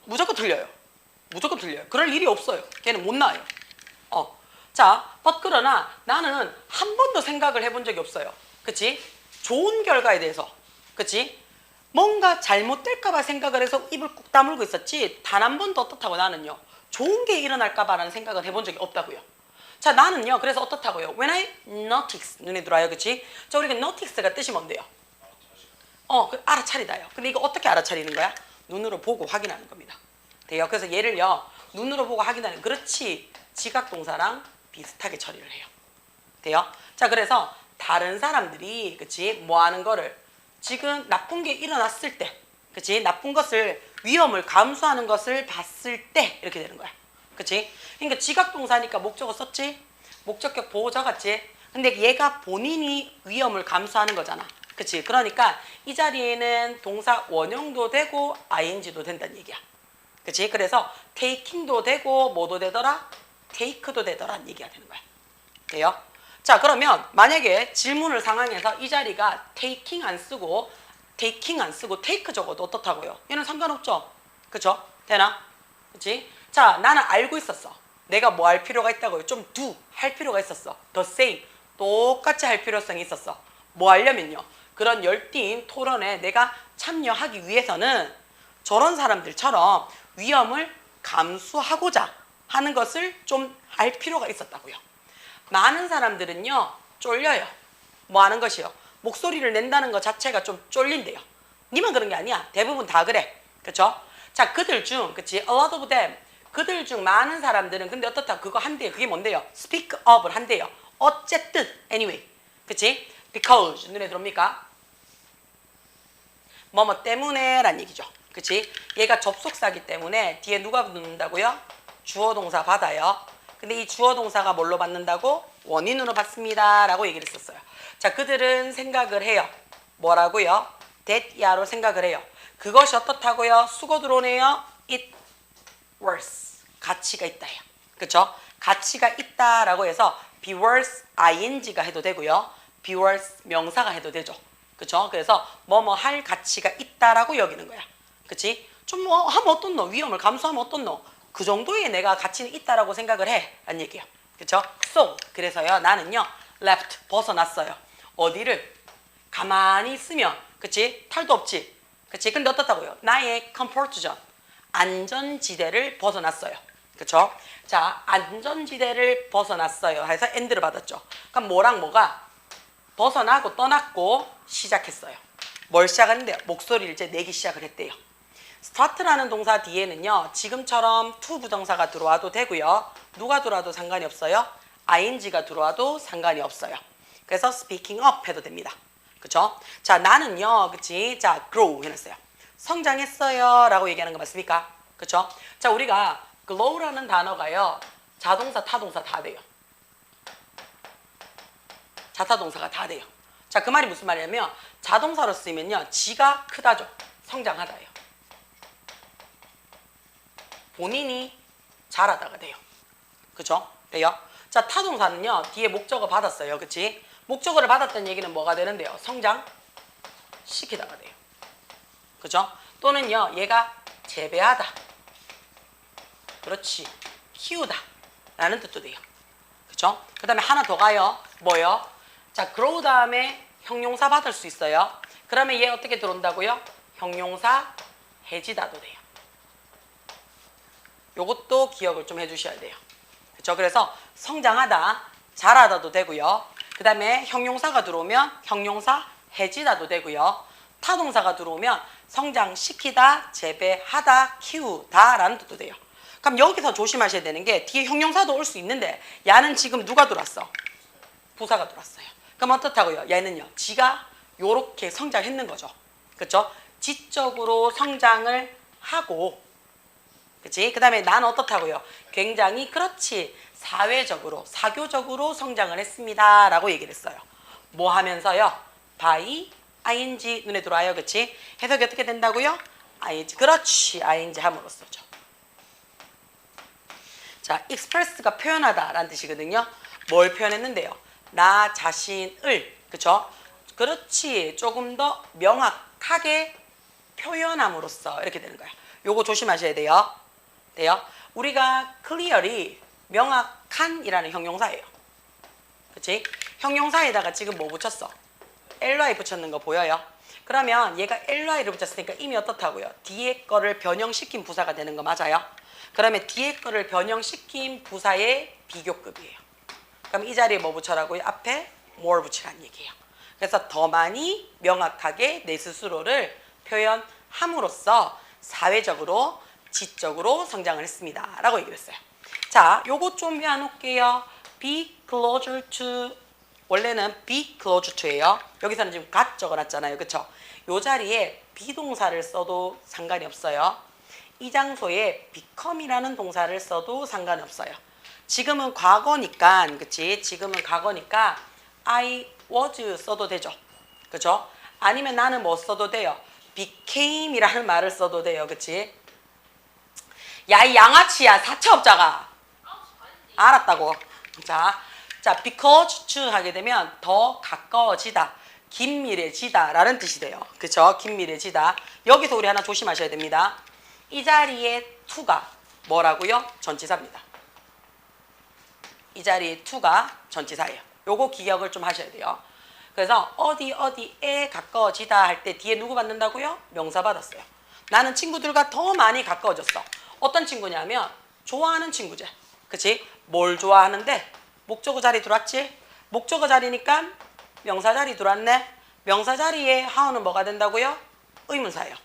무조건 틀려요. 무조건 틀려요. 그럴 일이 없어요. 걔는 못 나와요. 자, 그러나 나는 한 번도 생각을 해본 적이 없어요. 그치? 좋은 결과에 대해서. 그치? 뭔가 잘못될까봐 생각을 해서 입을 꾹 다물고 있었지 단 한 번도 어떻다고 나는요. 좋은 게 일어날까봐라는 생각을 해본 적이 없다고요. 자, 나는요. 그래서 어떻다고요? When I notice 눈에 들어와요. 그치? 자, 우리가 notice가 뜻이 뭔데요? 알아차리다요. 근데 이거 어떻게 알아차리는 거야? 눈으로 보고 확인하는 겁니다. 돼요? 그래서 얘를요. 눈으로 보고 확인하는 그렇지 지각동사랑 비슷하게 처리를 해요. 돼요? 자, 그래서 다른 사람들이 그치 뭐 하는 거를 지금 나쁜 게 일어났을 때 그치 나쁜 것을 위험을 감수하는 것을 봤을 때 이렇게 되는 거야. 그치? 그러니까 지각동사니까 목적어 썼지? 목적격 보호 적었지? 근데 얘가 본인이 위험을 감수하는 거잖아. 그치? 그러니까 이 자리에는 동사 원형도 되고 ing도 된다는 얘기야. 그치? 그래서 taking도 되고 뭐도 되더라? take도 되더라는 얘기가 되는 거야. 돼요? 자, 그러면 만약에 질문을 상황에서 이 자리가 taking 안 쓰고 take 적어도 어떻다고요? 얘는 상관없죠? 그쵸? 되나? 그치? 자, 나는 알고 있었어. 내가 뭐 할 필요가 있다고요? 좀 do 할 필요가 있었어. the same 똑같이 할 필요성이 있었어. 뭐 하려면요? 그런 열띤 토론에 내가 참여하기 위해서는 저런 사람들처럼 위험을 감수하고자 하는 것을 좀 알 필요가 있었다고요. 많은 사람들은요 쫄려요. 뭐 하는 것이요? 목소리를 낸다는 것 자체가 좀 쫄린대요. 니만 그런 게 아니야. 대부분 다 그래. 그쵸? 자, 그들 중 그치? A lot of them 그들 중 많은 사람들은 근데 어떻다? 그거 한대요. 그게 뭔데요? speak up을 한대요. 어쨌든 anyway 그치? because 눈에 들어옵니까? 뭐뭐 때문에 란 얘기죠. 그치? 얘가 접속사기 때문에 뒤에 누가 붙는다고요? 주어 동사 받아요. 근데 이 주어 동사가 뭘로 받는다고? 원인으로 받습니다 라고 얘기를 했었어요. 자, 그들은 생각을 해요. 뭐라고요? that야로 생각을 해요. 그것이 어떻다고요? 수고 들어오네요. it worse 가치가 있다요. 그쵸? 가치가 있다라고 해서 be worse ing가 해도 되고요. be worse 명사가 해도 되죠. 그쵸? 그래서 뭐뭐 할 가치가 있다라고 여기는 거야. 그치? 좀 뭐 하면 어떻노? 위험을 감수하면 어떻노? 그 정도의 내가 가치는 있다라고 생각을 해. 라는 얘기예요. 그쵸? So 그래서요 나는요 left 벗어났어요. 어디를? 가만히 있으면 그치? 탈도 없지. 그치? 근데 어떻다고요? 나의 comfort zone 안전지대를 벗어났어요. 그쵸? 자, 안전지대를 벗어났어요. 해서 and를 받았죠. 그럼 뭐랑 뭐가? 벗어나고 떠났고 시작했어요. 뭘 시작했는데요? 목소리를 이제 내기 시작을 했대요. start라는 동사 뒤에는요. 지금처럼 to 부정사가 들어와도 되고요. 누가 들어와도 상관이 없어요. ing가 들어와도 상관이 없어요. 그래서 speaking up 해도 됩니다. 그쵸? 자, 나는요. 그치? 자, grow 해놨어요. 성장했어요. 라고 얘기하는 거 맞습니까? 그쵸? 자, 우리가 grow라는 단어가요. 자동사, 타동사 다 돼요. 자타동사가 다 돼요. 자, 그 말이 무슨 말이냐면 자동사로 쓰이면요. 지가 크다죠. 성장하다예요. 본인이 잘하다가 돼요. 그쵸? 돼요? 자, 타동사는요. 뒤에 목적어 받았어요. 그치? 목적어를 받았다는 얘기는 뭐가 되는데요? 성장시키다가 돼요. 그쵸? 또는요. 얘가 재배하다. 그렇지. 키우다 라는 뜻도 돼요. 그쵸? 그 다음에 하나 더 가요. 뭐요? 자, grow 다음에 형용사 받을 수 있어요. 그러면 얘 어떻게 들어온다고요? 형용사 해지다도 돼요. 요것도 기억을 좀 해주셔야 돼요. 그쵸? 그래서 성장하다, 자라다도 되고요. 그 다음에 형용사가 들어오면 형용사 해지다도 되고요. 타동사가 들어오면 성장시키다, 재배하다, 키우다 라는 뜻도 돼요. 그럼 여기서 조심하셔야 되는 게 뒤에 형용사도 올 수 있는데 야는 지금 누가 들어왔어? 부사가 들어왔어요. 그럼 어떻다고요? 얘는요. 지가 요렇게 성장했는 거죠. 그렇죠? 지적으로 성장을 하고 그치? 그 다음에 난 어떻다고요? 굉장히 그렇지. 사회적으로, 사교적으로 성장을 했습니다. 라고 얘기를 했어요. 뭐 하면서요? by ing 눈에 들어와요. 그치? 해석이 어떻게 된다고요? ing. 그렇지. ing 함으로써죠. 자, express가 표현하다 라는 뜻이거든요. 뭘 표현했는데요? 나 자신을, 그쵸? 그렇지. 조금 더 명확하게 표현함으로써 이렇게 되는 거야. 요거 조심하셔야 돼요. 우리가 clearly, 명확한 이라는 형용사예요. 그치? 형용사에다가 지금 뭐 붙였어? ly 붙였는 거 보여요? 그러면 얘가 ly를 붙였으니까 이미 어떻다고요? 뒤에 거를 변형시킨 부사가 되는 거 맞아요? 그러면 뒤에 거를 변형시킨 부사의 비교급이에요. 그럼 이 자리에 뭐 붙여라고요? 앞에 more 붙이라는 얘기예요. 그래서 더 많이 명확하게 내 스스로를 표현함으로써 사회적으로, 지적으로 성장을 했습니다. 라고 얘기를 했어요. 자, 요거 좀 외워놓을게요. be closer to, 원래는 be closer to예요. 여기서는 지금 got 적어놨잖아요. 그쵸? 요 자리에 비동사를 써도 상관이 없어요. 이 장소에 become이라는 동사를 써도 상관이 없어요. 지금은 과거니까, 그치? 지금은 과거니까 I was 써도 되죠. 그쵸? 아니면 나는 뭐 써도 돼요. became이라는 말을 써도 돼요. 그치? 야, 이 양아치야. 사채업자가. 알았다고. 자, because to 하게 되면 더 가까워지다, 긴밀해지다 라는 뜻이 돼요. 그쵸? 긴밀해지다. 여기서 우리 하나 조심하셔야 됩니다. 이 자리에 to가 뭐라고요? 전치사입니다. 이 자리에 to가 전치사예요. 요거 기억을 좀 하셔야 돼요. 그래서 어디에 가까워지다 할 때 뒤에 누구 받는다고요? 명사 받았어요. 나는 친구들과 더 많이 가까워졌어. 어떤 친구냐면 좋아하는 친구지. 그치? 뭘 좋아하는데? 목적어 자리 들어왔지? 목적어 자리니까 명사 자리 들어왔네? 명사 자리에 하우는 뭐가 된다고요? 의문사예요.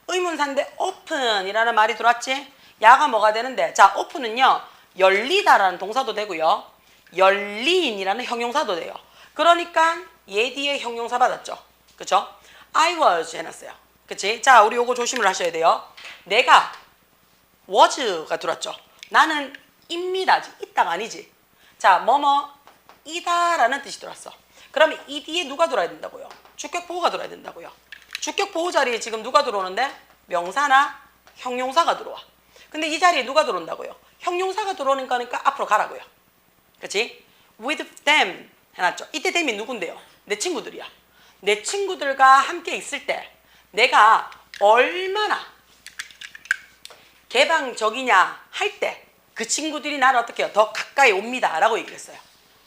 의문사인데 open이라는 말이 들어왔지? 야가 뭐가 되는데? 자, open은요. 열리다라는 동사도 되고요. 열린이라는 형용사도 돼요. 그러니까 얘 뒤에 형용사 받았죠. 그쵸? I was 해놨어요. 그치? 자, 우리 요거 조심을 하셔야 돼요. 내가 was가 들어왔죠. 나는 입니다. 있다가 아니지. 자, 이다 라는 뜻이 들어왔어. 그러면 이 뒤에 누가 들어야 된다고요? 주격보호가 들어야 된다고요. 주격보호 자리에 지금 누가 들어오는데? 명사나 형용사가 들어와. 근데 이 자리에 누가 들어온다고요? 형용사가 들어오는 거니까 앞으로 가라고요. 그치? with them 해놨죠. 이때 them이 누군데요? 내 친구들이야. 내 친구들과 함께 있을 때 내가 얼마나 개방적이냐 할 때 그 친구들이 나를 어떻게 해요? 더 가까이 옵니다 라고 얘기를 했어요.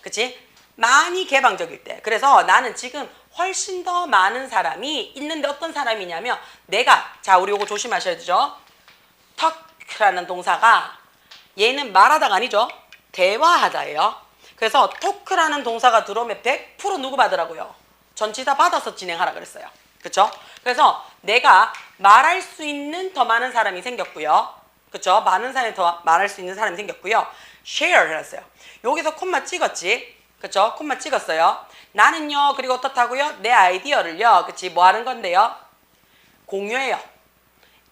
그치? 많이 개방적일 때. 그래서 나는 지금 훨씬 더 많은 사람이 있는데 어떤 사람이냐면 내가, 자, 우리 요거 조심하셔야 되죠. talk라는 동사가 얘는 말하다가 아니죠. 대화하다예요. 그래서 talk라는 동사가 들어오면 100% 누구 받으라고요? 전치사 받아서 진행하라 그랬어요. 그쵸? 그래서 내가 말할 수 있는 더 많은 사람이 생겼고요. 그쵸? 많은 사람이 더 말할 수 있는 사람이 생겼고요. share 해놨어요. 여기서 콤마 찍었지? 그쵸? 콤마 찍었어요. 나는요, 그리고 어떻다고요? 내 아이디어를요, 그치? 뭐 하는 건데요? 공유해요.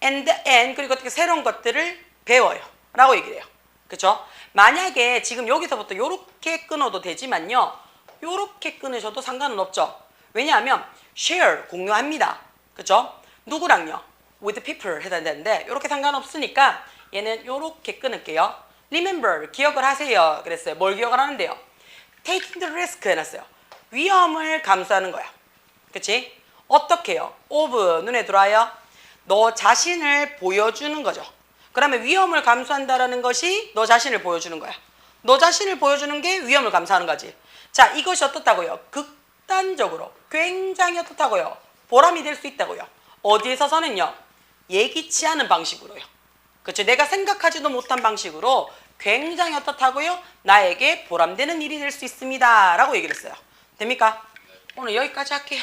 and, 그리고 어떻게 새로운 것들을 배워요. 라고 얘기를 해요. 그쵸? 만약에 지금 여기서부터 요렇게 끊어도 되지만요, 요렇게 끊으셔도 상관은 없죠. 왜냐하면 share, 공유합니다. 그쵸? 누구랑요? with people 해야 되는데 요렇게 상관없으니까 얘는 요렇게 끊을게요. remember, 기억을 하세요. 그랬어요. 뭘 기억을 하는데요? taking the risk 해놨어요. 위험을 감수하는 거야. 그치? 어떻게 해요? of 눈에 들어와요? 너 자신을 보여주는 거죠. 그러면 위험을 감수한다라는 것이 너 자신을 보여주는 거야. 너 자신을 보여주는 게 위험을 감수하는 거지. 자, 이것이 어떻다고요? 극단적으로 굉장히 어떻다고요? 보람이 될 수 있다고요. 어디에 서서는요? 예기치 않은 방식으로요. 그렇죠? 내가 생각하지도 못한 방식으로 굉장히 어떻다고요? 나에게 보람되는 일이 될 수 있습니다 라고 얘기를 했어요. 됩니까? 오늘 여기까지 할게요.